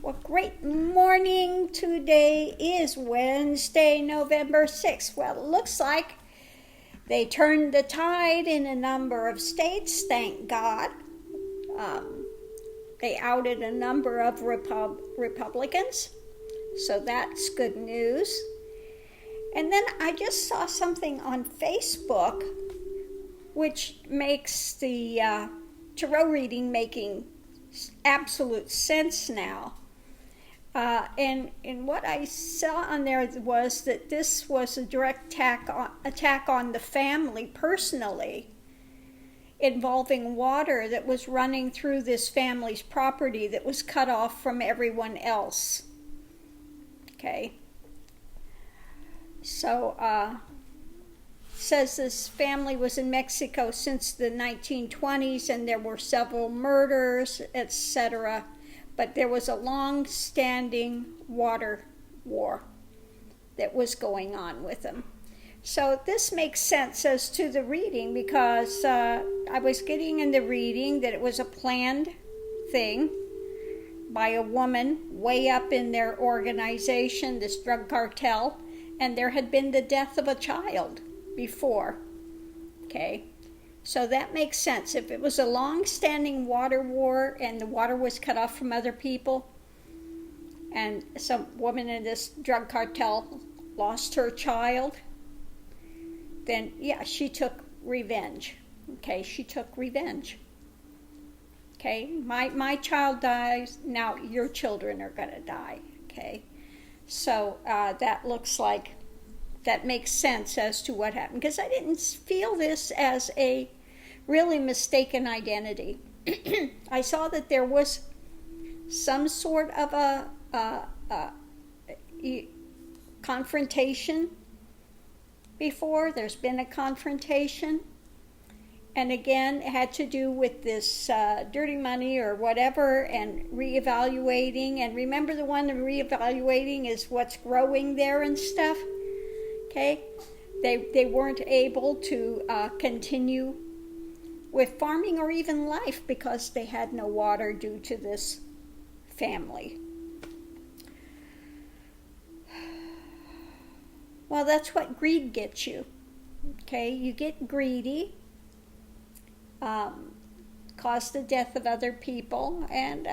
Well, great morning. Today is Wednesday, November 6th. Well, it looks like they turned the tide in a number of states, thank God. They outed a number of Republicans, so that's good news. And then I just saw something on Facebook which makes the tarot reading making absolute sense now. And what I saw on there was that this was a direct attack on the family personally, involving water that was running through this family's property that was cut off from everyone else. Okay. So, says this family was in Mexico since the 1920s and there were several murders, etc. But there was a long-standing water war that was going on with them. So this makes sense as to the reading because I was getting in the reading that it was a planned thing by a woman way up in their organization, this drug cartel, and there had been the death of a child before. Okay. So that makes sense. If it was a long-standing water war and the water was cut off from other people and some woman in this drug cartel lost her child, then yeah, she took revenge. Okay, she took revenge. Okay, my child dies, now your children are going to die. Okay, so that looks like that makes sense as to what happened, because I didn't feel this as a really mistaken identity. I saw that there was some sort of a confrontation before. There's been a confrontation. And again, it had to do with this dirty money or whatever and reevaluating. And remember, the one reevaluating is what's growing there and stuff. Okay, they weren't able to continue with farming or even life because they had no water due to this family. Well, that's what greed gets you. Okay, you get greedy, cause the death of other people, and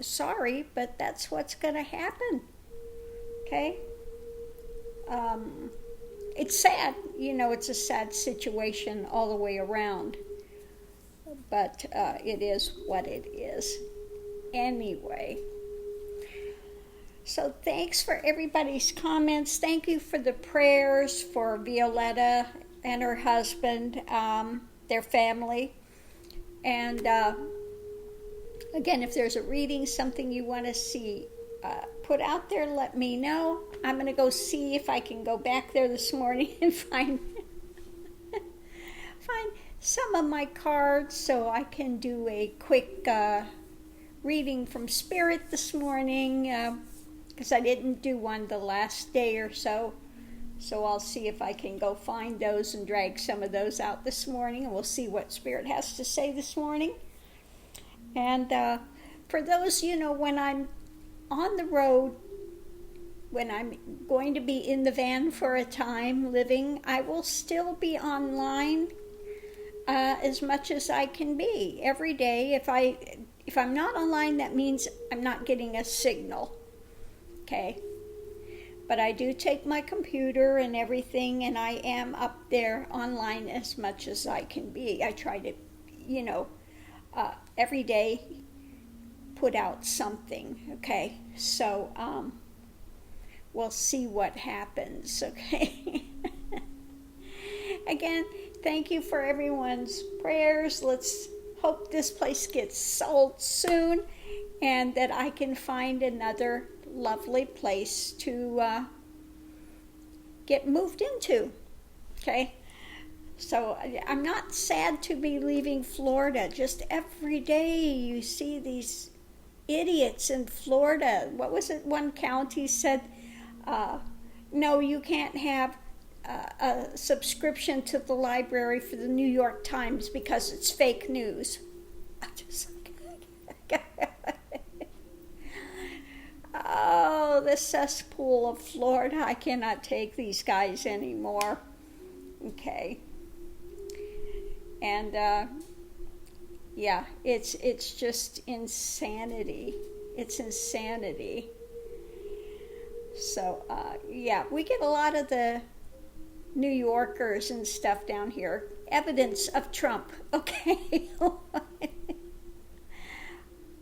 sorry, but that's what's going to happen. Okay. It's sad, it's a sad situation all the way around, but it is what it is anyway. So thanks for everybody's comments. Thank you for the prayers for Violetta and her husband, their family. And again, if there's a reading, something you want to see put out there, let me know. I'm going to go see if I can go back there this morning and find some of my cards so I can do a quick reading from Spirit this morning, because I didn't do one the last day or so. So I'll see if I can go find those and drag some of those out this morning, and we'll see what Spirit has to say this morning. And for those, when I'm on the road, when I'm going to be in the van for a time living, I will still be online as much as I can be every day. If I'm not online, that means I'm not getting a signal. Okay, but I do take my computer and everything, and I am up there online as much as I can be. I try to, every day put out something. Okay, so we'll see what happens. Okay. Again, thank you for everyone's prayers. Let's hope this place gets sold soon and that I can find another lovely place to get moved into. Okay, so I'm not sad to be leaving Florida. Just every day you see these idiots in Florida. What was it? One county said, no, you can't have a subscription to the library for the New York Times because it's fake news. I just cesspool of Florida. I cannot take these guys anymore. Okay. And yeah, it's just insanity. It's insanity. So yeah, we get a lot of the New Yorkers and stuff down here. Evidence of Trump. Okay.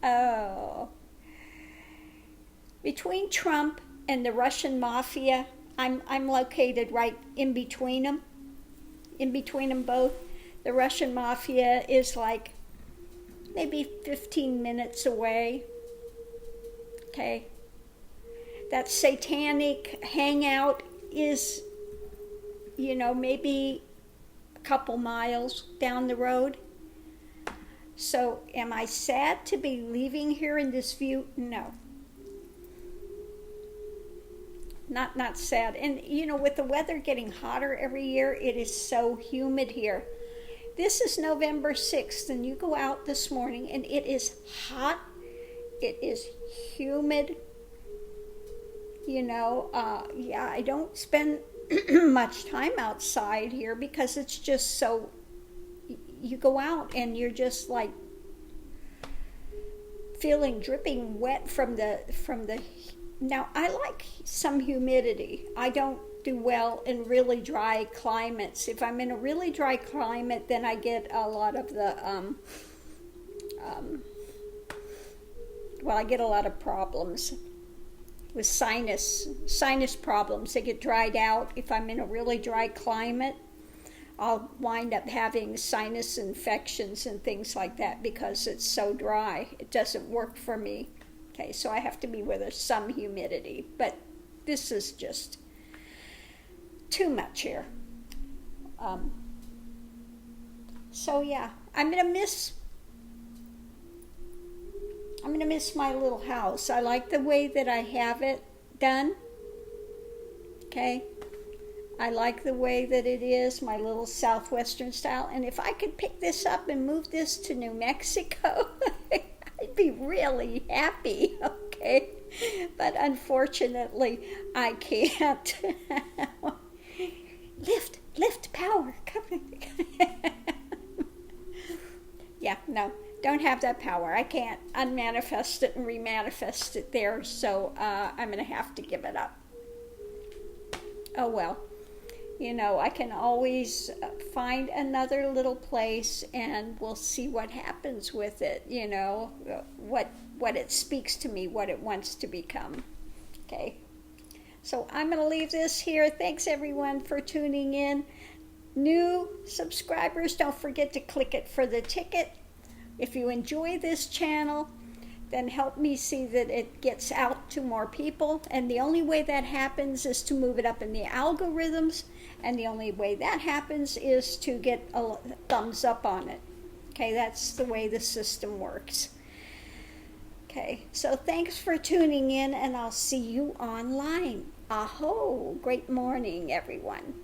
Oh. Between Trump and the Russian mafia, I'm located right in between them. In between them both. The Russian mafia is like maybe 15 minutes away. Okay. That satanic hangout is, maybe a couple miles down the road. So am I sad to be leaving here in this view? No. Not sad. And with the weather getting hotter every year, it is so humid here. This is November 6th, and you go out this morning and it is hot. It is humid. Yeah, I don't spend much time outside here because it's just so, you go out and you're just like feeling dripping wet from the. Now, I like some humidity. I don't do well in really dry climates. If I'm in a really dry climate, then I get a lot of the, I get a lot of problems with sinus problems. They get dried out. If I'm in a really dry climate, I'll wind up having sinus infections and things like that because it's so dry. It doesn't work for me. Okay, so I have to be with some humidity, but this is just too much here. So yeah, I'm gonna miss my little house. I like the way that I have it done. Okay, I like the way that it is, my little southwestern style. And if I could pick this up and move this to New Mexico, I'd be really happy, okay? But unfortunately, I can't. Lift, power. Yeah, no, don't have that power. I can't unmanifest it and remanifest it there, so I'm going to have to give it up. Oh well. I can always find another little place and we'll see what happens with it, what it speaks to me, what it wants to become. Okay. So I'm going to leave this here. Thanks everyone for tuning in. New subscribers, don't forget to click it for the ticket. If you enjoy this channel, then help me see that it gets out to more people. And the only way that happens is to move it up in the algorithms. And the only way that happens is to get a thumbs up on it. Okay, that's the way the system works. Okay, so thanks for tuning in, and I'll see you online. Aho, great morning, everyone.